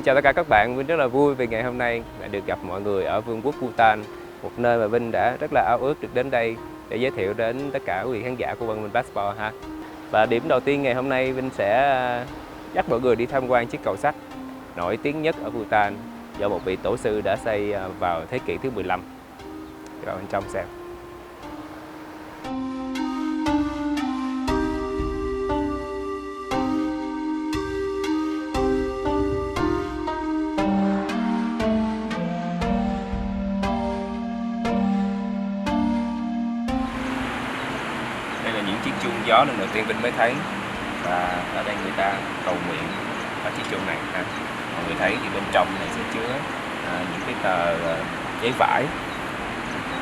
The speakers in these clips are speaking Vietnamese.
Xin chào tất cả các bạn, Vinh rất là vui vì ngày hôm nay lại được gặp mọi người ở Vương quốc Bhutan, một nơi mà Vinh đã rất là ao ước được đến đây để giới thiệu đến tất cả quý vị khán giả của Văn Minh Passport ha. Và điểm đầu tiên ngày hôm nay Vinh sẽ dắt mọi người đi tham quan chiếc cầu sắt nổi tiếng nhất ở Bhutan do một vị tổ sư đã xây vào thế kỷ thứ 15. Vào bên trong xem. Đây là những chiếc chuông gió lần đầu tiên Vinh mới thấy, và ở đây người ta cầu nguyện ở chiếc chuông này ha. Mọi người thấy thì bên trong này sẽ chứa những cái tờ giấy vải,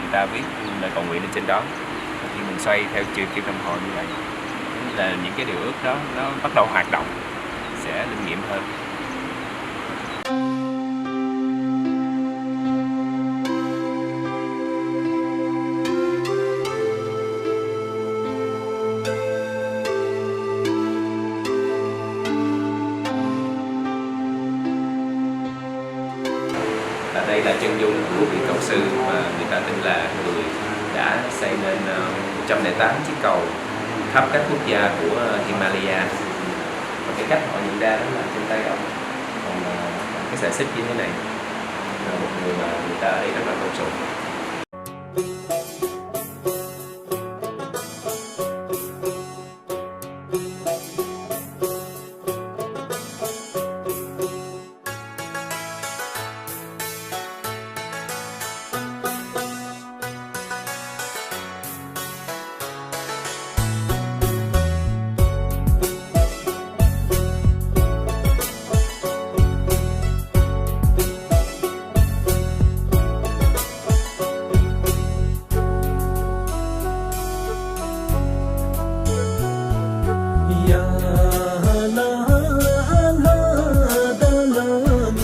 người ta viết lời cầu nguyện lên trên đó. Khi mình xoay theo chiều kim đồng hồ như vậy là những cái điều ước đó nó bắt đầu hoạt động, sẽ linh nghiệm hơn. Đây là chân dung của vị cầu sư mà người ta tin là người đã xây nên 108 chiếc cầu khắp các quốc gia của Himalaya. Và cái cách họ nhận ra đó là trên tay ông còn cái sợi xích như thế này, là một người mà người ta ở đây rất là tôn sùng.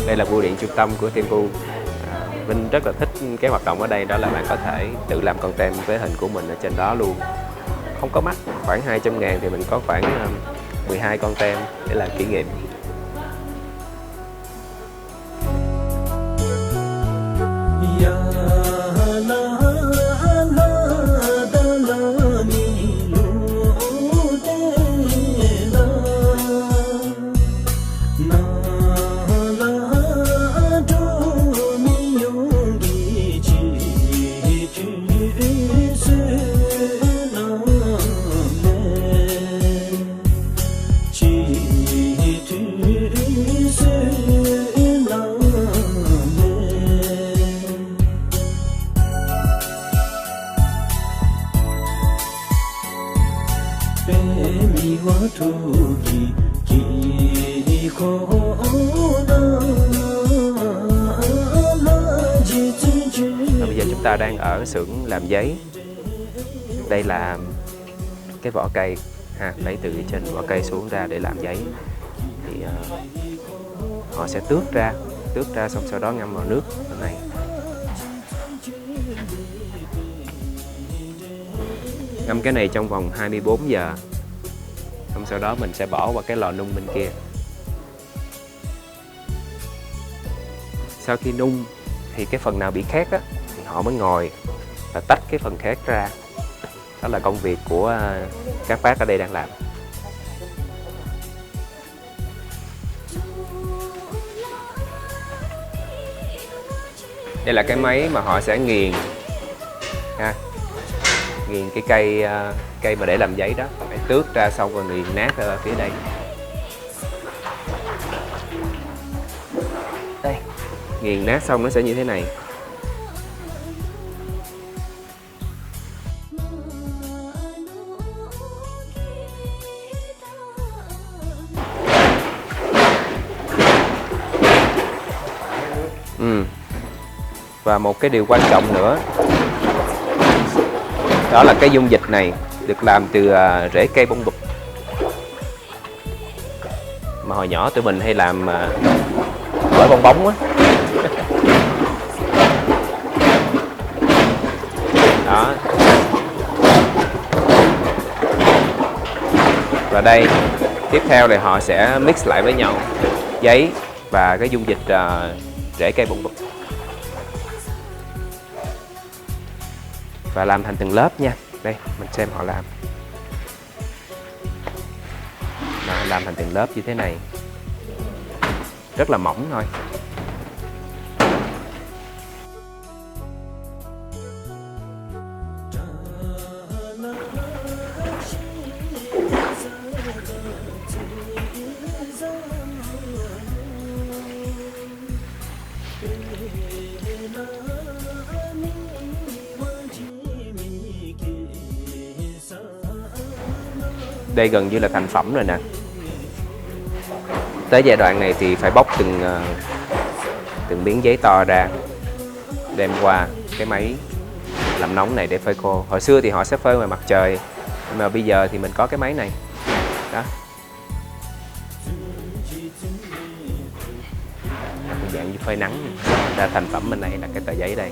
Đây là bưu điện trung tâm của Thimphu. Vinh rất là thích cái hoạt động ở đây, đó là bạn có thể tự làm content với hình của mình ở trên đó luôn. Không có mắc, khoảng 200.000 thì mình có khoảng 12 content để làm kỷ niệm. Bây giờ chúng ta đang ở xưởng làm giấy. Đây là cái vỏ cây ha, lấy từ trên vỏ cây xuống ra để làm giấy. Thì họ sẽ tước ra xong sau đó ngâm vào nước bên này. Ngâm cái này trong vòng 24 giờ. Xong sau đó mình sẽ bỏ qua cái lò nung bên kia. Sau khi nung thì cái phần nào bị khét á thì họ mới ngồi và tách cái phần khét ra. Đó là công việc của các bác ở đây đang làm. Đây là cái máy mà họ sẽ nghiền ha, nghiền cái cây mà để làm giấy đó, phải tước ra xong rồi nghiền nát ở phía đây. Đây, nghiền nát xong nó sẽ như thế này. Và một cái điều quan trọng nữa, đó là cái dung dịch này được làm từ rễ cây bông đục. Mà hồi nhỏ tụi mình hay làm bởi bong bóng á. Đó. Và đây, tiếp theo thì họ sẽ mix lại với nhau giấy và cái dung dịch rễ cây bông bụt, và làm thành từng lớp nha. Đây mình xem họ làm. Đó, làm thành từng lớp như thế này, rất là mỏng thôi. Đây gần như là thành phẩm rồi nè. Tới giai đoạn này thì phải bóc từng miếng giấy to ra, đem qua cái máy làm nóng này để phơi khô. Hồi xưa thì họ sẽ phơi ngoài mặt trời, nhưng mà bây giờ thì mình có cái máy này đó. Dạng như phơi nắng ra thành phẩm. Bên này là cái tờ giấy đây.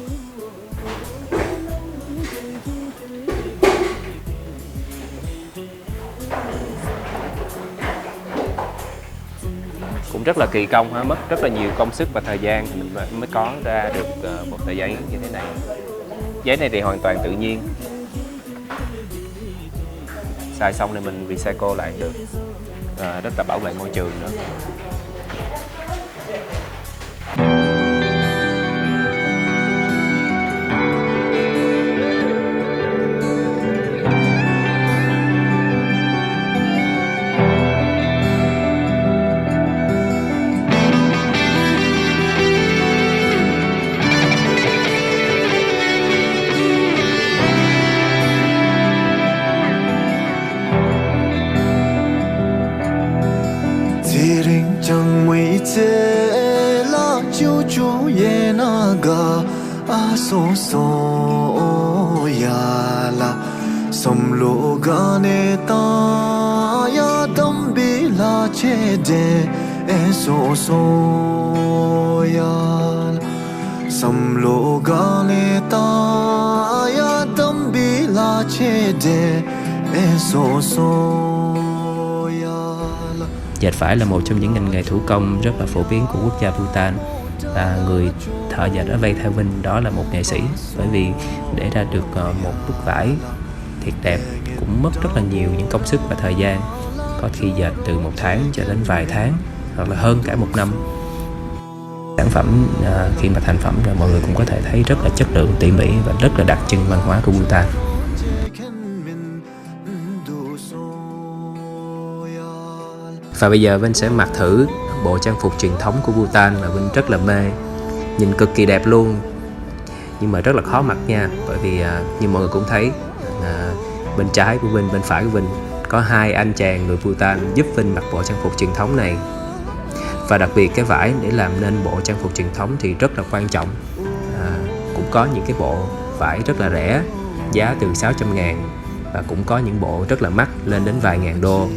Cũng rất là kỳ công ha, mất rất là nhiều công sức và thời gian thì mình mới có ra được một tờ giấy như thế này. Giấy này thì hoàn toàn tự nhiên, xài xong thì mình recycle lại được, rất là bảo vệ môi trường nữa. chẳng mấy chế là chiếu chú ye na ga a so ya la som lo ga ne ta ya dam bi la che de e so ya som lo ga ne ta ya dam bi la che de e so Dệt vải là một trong những ngành nghề thủ công rất là phổ biến của quốc gia Bhutan, và người thợ dệt ở Vây Tha Vinh đó là một nghệ sĩ, bởi vì để ra được một bức vải thiệt đẹp cũng mất rất là nhiều những công sức và thời gian, có khi dệt từ 1 tháng cho đến vài tháng hoặc là hơn cả 1 năm. Sản phẩm khi mà thành phẩm rồi mọi người cũng có thể thấy rất là chất lượng, tỉ mỉ và rất là đặc trưng văn hóa của Bhutan. Và bây giờ Vinh sẽ mặc thử bộ trang phục truyền thống của Bhutan mà Vinh rất là mê. Nhìn cực kỳ đẹp luôn, nhưng mà rất là khó mặc nha. Bởi vì như mọi người cũng thấy, bên trái của Vinh, bên phải của Vinh có 2 anh chàng người Bhutan giúp Vinh mặc bộ trang phục truyền thống này. Và đặc biệt cái vải để làm nên bộ trang phục truyền thống thì rất là quan trọng. Cũng có những cái bộ vải rất là rẻ, giá từ 600.000, và cũng có những bộ rất là mắc lên đến vài ngàn đô.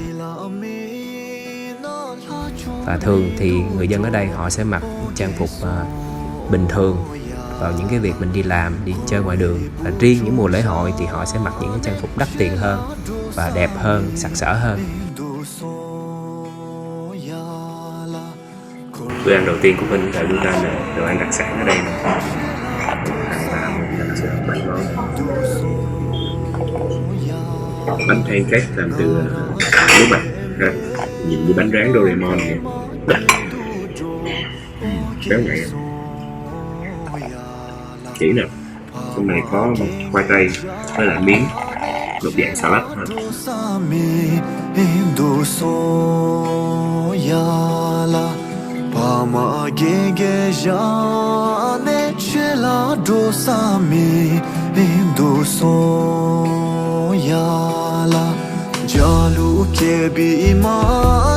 Và thường thì người dân ở đây họ sẽ mặc trang phục bình thường vào những cái việc mình đi làm, đi chơi ngoài đường. Và riêng những mùa lễ hội thì họ sẽ mặc những cái trang phục đắt tiền hơn và đẹp hơn, sặc sỡ hơn. Bữa ăn đầu tiên của mình tại Bhutan là đồ ăn đặc sản ở đây nè. Bánh pancake làm từ lúa mạch, nhìn như bánh rán Doraemon vậy. Béo ngậy, chỉ nè. Trong này có một khoai tây với lại miếng, một dạng salad ha. Jalu ke bi ma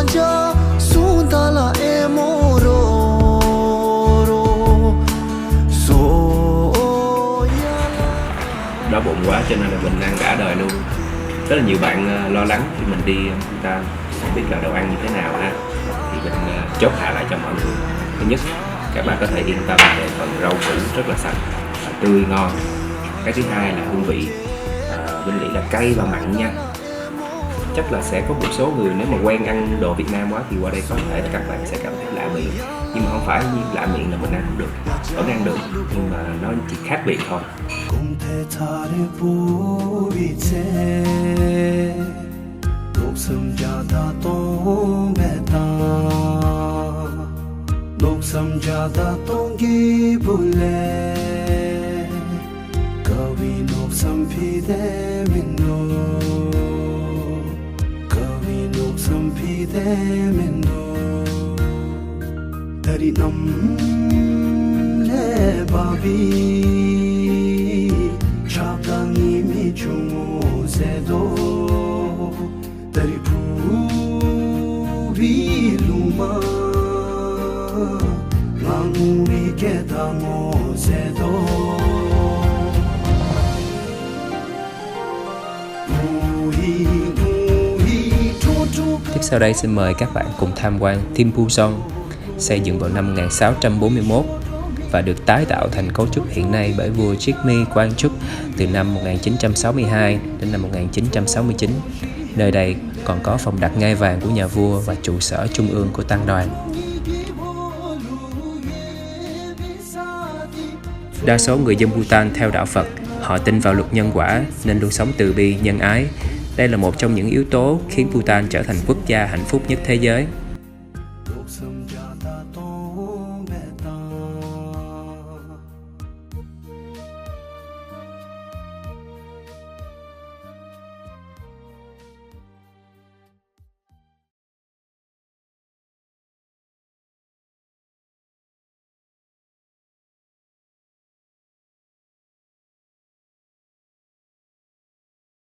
ja sundala emoro so Đói bụng quá cho nên là mình ăn cả đời luôn. Rất là nhiều bạn lo lắng khi mình đi Bhutan không biết là đồ ăn như thế nào ha, thì mình chốt hạ lại cho mọi người. Thứ nhất, các bạn có thể yên tâm về phần rau củ rất là sạch và tươi ngon. Cái thứ hai là hương vị, Vinh nghĩ là cay và mặn nha. chắc là sẽ có một số người nếu mà quen ăn đồ Việt Nam quá thì qua đây có thể là các bạn sẽ cảm thấy lạ miệng, nhưng mà không phải lạ miệng là mình ăn không được, vẫn ăn được, nhưng mà nó chỉ khác biệt thôi. Dari nam le babi chakangi mi chumo zedo dari puri luma languri ketamo zedo. Tiếp sau đây xin mời các bạn cùng tham quan Thiêm Pu Song, xây dựng vào năm 1641 và được tái tạo thành cấu trúc hiện nay bởi vua Jigme Wangchuck từ năm 1962 đến năm 1969. Nơi đây còn có phòng đặt ngai vàng của nhà vua và trụ sở trung ương của tăng đoàn. Đa số người dân Bhutan theo đạo Phật, họ tin vào luật nhân quả nên luôn sống từ bi, nhân ái. Đây là một trong những yếu tố khiến Bhutan trở thành quốc gia hạnh phúc nhất thế giới.